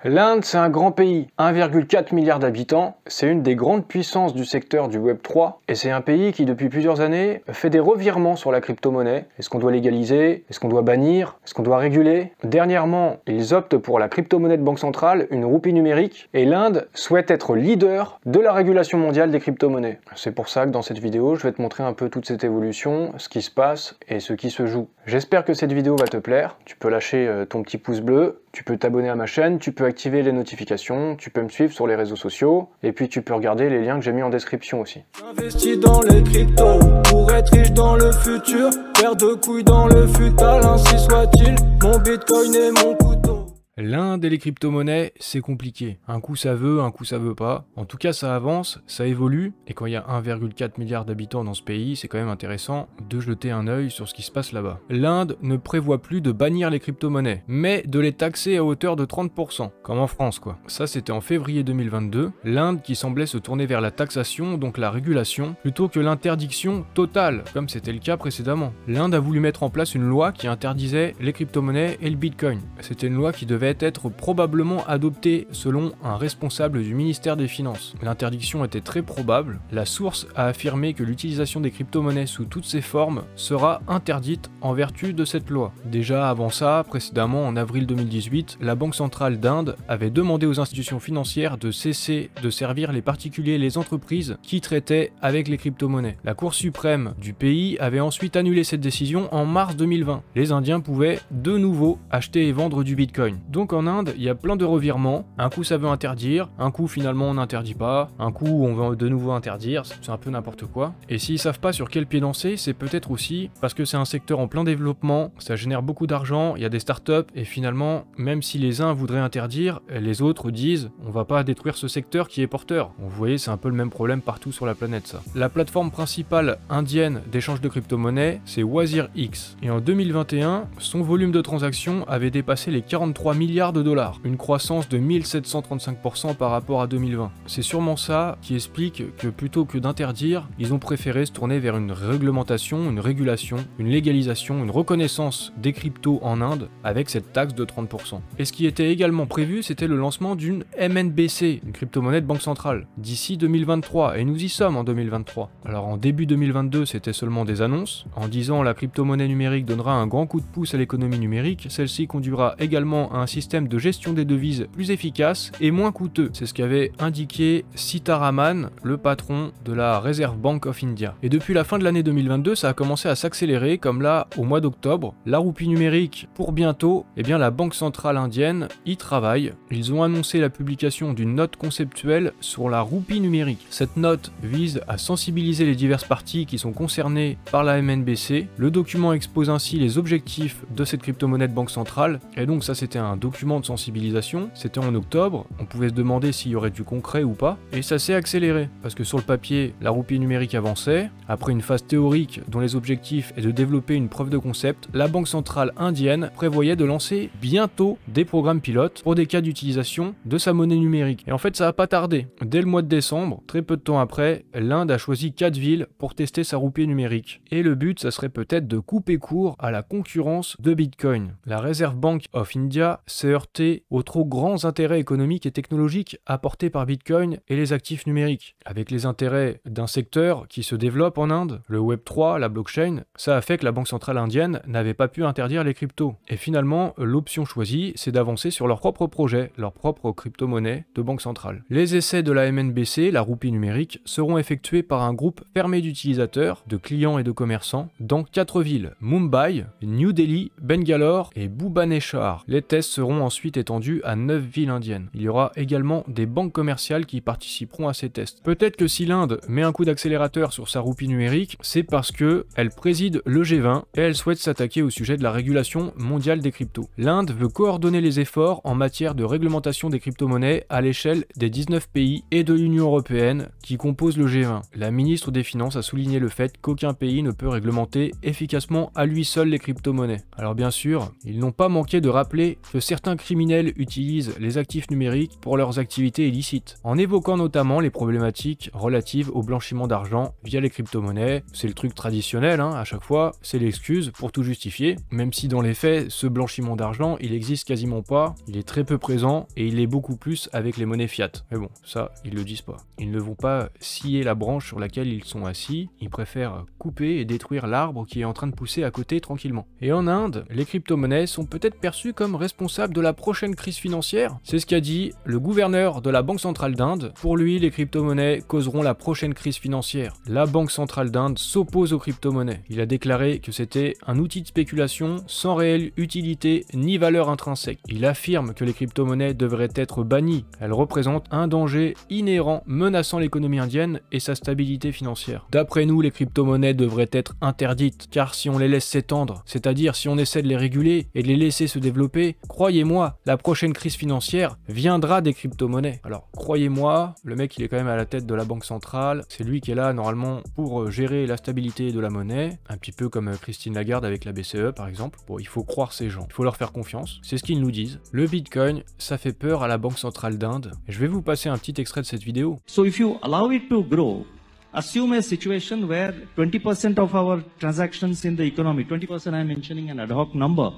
L'Inde, c'est un grand pays, 1,4 milliard d'habitants, c'est une des grandes puissances du secteur du Web 3, et c'est un pays qui depuis plusieurs années fait des revirements sur la crypto-monnaie. Est-ce qu'on doit légaliser? Est-ce qu'on doit bannir? Est-ce qu'on doit réguler? Dernièrement, ils optent pour la crypto-monnaie de banque centrale, une roupie numérique, et l'Inde souhaite être leader de la régulation mondiale des crypto-monnaies. C'est pour ça que dans cette vidéo, je vais te montrer un peu toute cette évolution, ce qui se passe et ce qui se joue. J'espère que cette vidéo va te plaire, tu peux lâcher ton petit pouce bleu, tu peux t'abonner à ma chaîne, tu peux activer les notifications, tu peux me suivre sur les réseaux sociaux, et puis tu peux regarder les liens que j'ai mis en description aussi. J'investis dans les cryptos, pour être riche dans le futur, paire de couilles dans le futal, ainsi soit-il, mon bitcoin est mon couteau. L'Inde et les crypto-monnaies, c'est compliqué. Un coup ça veut pas. En tout cas, ça avance, ça évolue, et quand il y a 1,4 milliard d'habitants dans ce pays, c'est quand même intéressant de jeter un œil sur ce qui se passe là-bas. L'Inde ne prévoit plus de bannir les crypto-monnaies, mais de les taxer à hauteur de 30%, comme en France quoi. Ça c'était en février 2022, l'Inde qui semblait se tourner vers la taxation, donc la régulation, plutôt que l'interdiction totale, comme c'était le cas précédemment. L'Inde a voulu mettre en place une loi qui interdisait les crypto-monnaies et le bitcoin. C'était une loi qui devait être probablement adopté selon un responsable du ministère des Finances. L'interdiction était très probable. La source a affirmé que l'utilisation des crypto-monnaies sous toutes ses formes sera interdite en vertu de cette loi. Déjà avant ça, précédemment en avril 2018, la Banque centrale d'Inde avait demandé aux institutions financières de cesser de servir les particuliers et les entreprises qui traitaient avec les crypto-monnaies. La Cour suprême du pays avait ensuite annulé cette décision en mars 2020. Les Indiens pouvaient de nouveau acheter et vendre du bitcoin. Donc en Inde, il y a plein de revirements. Un coup ça veut interdire, un coup finalement on n'interdit pas, un coup on veut de nouveau interdire, c'est un peu n'importe quoi. Et s'ils savent pas sur quel pied danser, c'est peut-être aussi parce que c'est un secteur en plein développement, ça génère beaucoup d'argent, il y a des startups, et finalement, même si les uns voudraient interdire, les autres disent on va pas détruire ce secteur qui est porteur. Vous voyez, c'est un peu le même problème partout sur la planète ça. La plateforme principale indienne d'échange de crypto-monnaies, c'est WazirX. Et en 2021, son volume de transactions avait dépassé les 43 milliards de dollars, une croissance de 1735% par rapport à 2020. C'est sûrement ça qui explique que plutôt que d'interdire, ils ont préféré se tourner vers une réglementation, une régulation, une légalisation, une reconnaissance des cryptos en Inde avec cette taxe de 30%. Et ce qui était également prévu, c'était le lancement d'une MNBC, une crypto-monnaie de banque centrale, d'ici 2023, et nous y sommes en 2023. Alors en début 2022, c'était seulement des annonces, en disant la crypto-monnaie numérique donnera un grand coup de pouce à l'économie numérique, celle-ci conduira également à un système de gestion des devises plus efficace et moins coûteux. C'est ce qu'avait indiqué Sitharaman, le patron de la Reserve Bank of India. Et depuis la fin de l'année 2022, ça a commencé à s'accélérer, comme là, au mois d'octobre, la roupie numérique pour bientôt, eh bien la Banque centrale indienne y travaille. Ils ont annoncé la publication d'une note conceptuelle sur la roupie numérique. Cette note vise à sensibiliser les diverses parties qui sont concernées par la MNBC. Le document expose ainsi les objectifs de cette crypto-monnaie de banque centrale, et donc ça c'était un document de sensibilisation, c'était en octobre, on pouvait se demander s'il y aurait du concret ou pas, et ça s'est accéléré, parce que sur le papier, la roupie numérique avançait, après une phase théorique dont les objectifs est de développer une preuve de concept, la Banque centrale indienne prévoyait de lancer bientôt des programmes pilotes pour des cas d'utilisation de sa monnaie numérique. Et en fait ça a pas tardé, dès le mois de décembre, très peu de temps après, l'Inde a choisi 4 villes pour tester sa roupie numérique. Et le but, ça serait peut-être de couper court à la concurrence de Bitcoin. La Reserve Bank of India s'est heurté aux trop grands intérêts économiques et technologiques apportés par Bitcoin et les actifs numériques. Avec les intérêts d'un secteur qui se développe en Inde, le Web 3, la blockchain, ça a fait que la Banque centrale indienne n'avait pas pu interdire les cryptos. Et finalement, l'option choisie, c'est d'avancer sur leur propre projet, leur propre crypto-monnaie de banque centrale. Les essais de la MNBC, la roupie numérique, seront effectués par un groupe fermé d'utilisateurs, de clients et de commerçants, dans 4 villes, Mumbai, New Delhi, Bangalore et Bhubaneswar. Les tests seront ensuite étendus à 9 villes indiennes. Il y aura également des banques commerciales qui participeront à ces tests. Peut-être que si l'Inde met un coup d'accélérateur sur sa roupie numérique, c'est parce que elle préside le G20 et elle souhaite s'attaquer au sujet de la régulation mondiale des cryptos. L'Inde veut coordonner les efforts en matière de réglementation des crypto-monnaies à l'échelle des 19 pays et de l'Union européenne qui composent le G20. La ministre des Finances a souligné le fait qu'aucun pays ne peut réglementer efficacement à lui seul les crypto-monnaies. Alors bien sûr, ils n'ont pas manqué de rappeler que certains criminels utilisent les actifs numériques pour leurs activités illicites, en évoquant notamment les problématiques relatives au blanchiment d'argent via les crypto-monnaies. C'est le truc traditionnel, à chaque fois, c'est l'excuse pour tout justifier, même si dans les faits, ce blanchiment d'argent, il existe quasiment pas, il est très peu présent, et il est beaucoup plus avec les monnaies fiat. Mais bon, ça, ils le disent pas. Ils ne vont pas scier la branche sur laquelle ils sont assis, ils préfèrent couper et détruire l'arbre qui est en train de pousser à côté tranquillement. Et en Inde, les crypto-monnaies sont peut-être perçues comme responsables de la prochaine crise financière. C'est ce qu'a dit le gouverneur de la Banque centrale d'Inde. Pour lui, les crypto-monnaies causeront la prochaine crise financière. La Banque centrale d'Inde s'oppose aux crypto-monnaies. Il a déclaré que c'était un outil de spéculation sans réelle utilité ni valeur intrinsèque. Il affirme que les crypto-monnaies devraient être bannies. Elles représentent un danger inhérent menaçant l'économie indienne et sa stabilité financière. D'après nous, les crypto-monnaies devraient être interdites, car si on les laisse s'étendre, c'est-à-dire si on essaie de les réguler et de les laisser se développer, croyez-moi, la prochaine crise financière viendra des crypto-monnaies. Alors, croyez-moi, le mec il est quand même à la tête de la banque centrale, c'est lui qui est là normalement pour gérer la stabilité de la monnaie, un petit peu comme Christine Lagarde avec la BCE par exemple. Bon, il faut croire ces gens, il faut leur faire confiance, c'est ce qu'ils nous disent. Le Bitcoin, ça fait peur à la Banque centrale d'Inde. Je vais vous passer un petit extrait de cette vidéo. So if you allow it to grow, assume a situation where 20% of our transactions in the economy, 20% I'm mentioning an ad hoc number,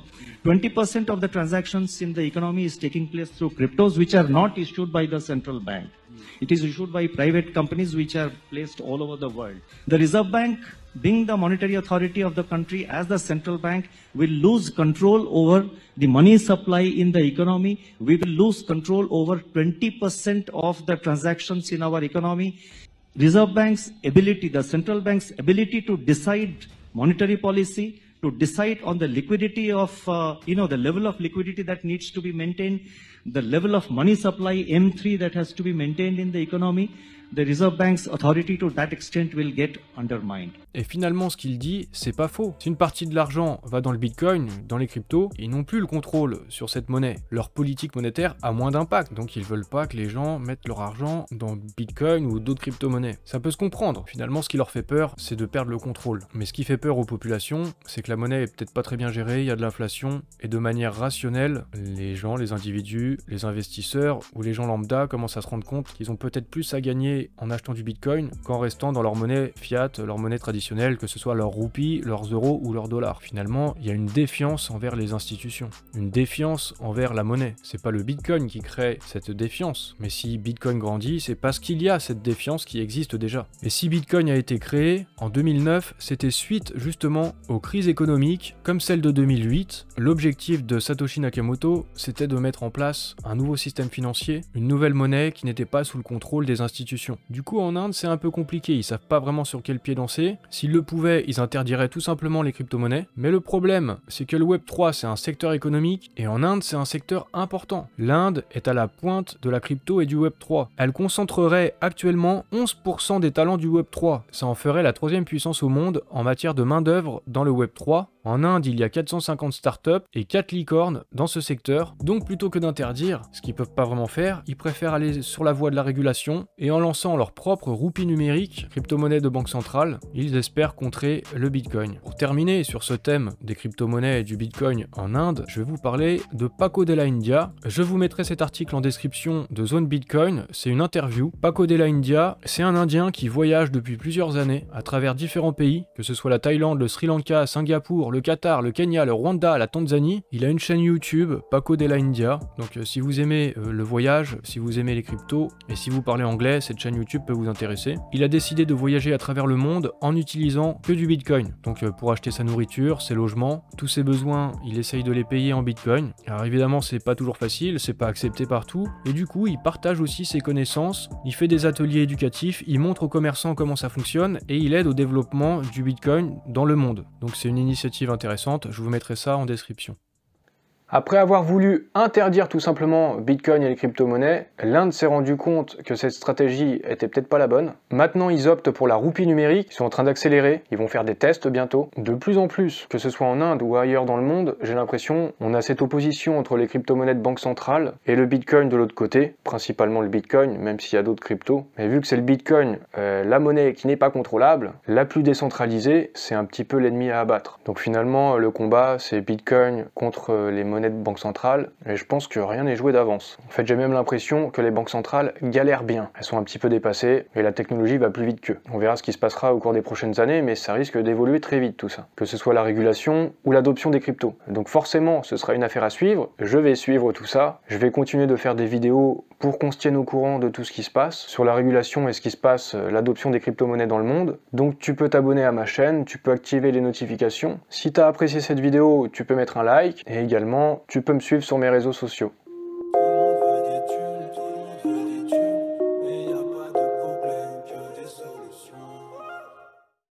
20% of the transactions in the economy is taking place through cryptos which are not issued by the central bank. It is issued by private companies which are placed all over the world. The Reserve Bank, being the monetary authority of the country as the central bank, will lose control over the money supply in the economy. We will lose control over 20% of the transactions in our economy. Reserve Bank's ability, the central bank's ability to decide monetary policy, to decide on the liquidity of, the level of liquidity that needs to be maintained, the level of money supply, M3, that has to be maintained in the economy, the Reserve Bank's authority to that extent will get undermined. Et finalement, ce qu'il dit, c'est pas faux. Si une partie de l'argent va dans le Bitcoin, dans les cryptos, ils n'ont plus le contrôle sur cette monnaie. Leur politique monétaire a moins d'impact, donc ils veulent pas que les gens mettent leur argent dans Bitcoin ou d'autres crypto-monnaies. Ça peut se comprendre. Finalement, ce qui leur fait peur, c'est de perdre le contrôle. Mais ce qui fait peur aux populations, c'est que la monnaie est peut-être pas très bien gérée, il y a de l'inflation, et de manière rationnelle, les gens, les individus, les investisseurs ou les gens lambda commencent à se rendre compte qu'ils ont peut-être plus à gagner en achetant du Bitcoin qu'en restant dans leur monnaie fiat, leur monnaie traditionnelle, que ce soit leurs roupies, leurs euros ou leurs dollars. Finalement, il y a une défiance envers les institutions, une défiance envers la monnaie. C'est pas le Bitcoin qui crée cette défiance, mais si Bitcoin grandit, c'est parce qu'il y a cette défiance qui existe déjà. Et si Bitcoin a été créé en 2009, c'était suite justement aux crises économiques comme celle de 2008. L'objectif de Satoshi Nakamoto, c'était de mettre en place un nouveau système financier, une nouvelle monnaie qui n'était pas sous le contrôle des institutions. Du coup, en Inde, c'est un peu compliqué, ils savent pas vraiment sur quel pied danser. S'ils le pouvaient, ils interdiraient tout simplement les crypto-monnaies. Mais le problème, c'est que le Web3, c'est un secteur économique, et en Inde, c'est un secteur important. L'Inde est à la pointe de la crypto et du Web3. Elle concentrerait actuellement 11% des talents du Web3. Ça en ferait la 3e puissance au monde en matière de main-d'œuvre dans le Web3. En Inde, il y a 450 startups et 4 licornes dans ce secteur. Donc plutôt que d'interdire, ce qu'ils peuvent pas vraiment faire, ils préfèrent aller sur la voie de la régulation et en lançant leur propre roupie numérique, crypto-monnaie de banque centrale, ils espèrent contrer le Bitcoin. Pour terminer sur ce thème des crypto-monnaies et du Bitcoin en Inde, je vais vous parler de Paco Della India. Je vous mettrai cet article en description de Zone Bitcoin, c'est une interview. Paco Della India, c'est un Indien qui voyage depuis plusieurs années à travers différents pays, que ce soit la Thaïlande, le Sri Lanka, Singapour, le Qatar, le Kenya, le Rwanda, la Tanzanie. Il a une chaîne YouTube, Paco Della India. Donc si vous aimez le voyage, si vous aimez les cryptos, et si vous parlez anglais, cette chaîne YouTube peut vous intéresser. Il a décidé de voyager à travers le monde en utilisant que du Bitcoin. Donc pour acheter sa nourriture, ses logements, tous ses besoins, il essaye de les payer en Bitcoin. Alors évidemment, c'est pas toujours facile, c'est pas accepté partout. Et du coup, il partage aussi ses connaissances, il fait des ateliers éducatifs, il montre aux commerçants comment ça fonctionne, et il aide au développement du Bitcoin dans le monde. Donc c'est une initiative intéressante, je vous mettrai ça en description. Après avoir voulu interdire tout simplement Bitcoin et les crypto-monnaies, l'Inde s'est rendu compte que cette stratégie était peut-être pas la bonne. Maintenant, ils optent pour la roupie numérique, ils sont en train d'accélérer, ils vont faire des tests bientôt. De plus en plus, que ce soit en Inde ou ailleurs dans le monde, j'ai l'impression on a cette opposition entre les crypto-monnaies de banque centrale et le Bitcoin de l'autre côté, principalement le Bitcoin, même s'il y a d'autres cryptos. Mais vu que c'est le Bitcoin, la monnaie qui n'est pas contrôlable, la plus décentralisée, c'est un petit peu l'ennemi à abattre. Donc finalement, le combat, c'est Bitcoin contre les monnaies monnaie de banque centrale, et je pense que rien n'est joué d'avance. En fait, j'ai même l'impression que les banques centrales galèrent bien. Elles sont un petit peu dépassées, et la technologie va plus vite qu'eux. On verra ce qui se passera au cours des prochaines années, mais ça risque d'évoluer très vite tout ça. Que ce soit la régulation ou l'adoption des cryptos. Donc forcément, ce sera une affaire à suivre. Je vais suivre tout ça. Je vais continuer de faire des vidéos pour qu'on se tienne au courant de tout ce qui se passe, sur la régulation et ce qui se passe, l'adoption des crypto-monnaies dans le monde. Donc tu peux t'abonner à ma chaîne, tu peux activer les notifications. Si tu as apprécié cette vidéo, tu peux mettre un like, et également tu peux me suivre sur mes réseaux sociaux.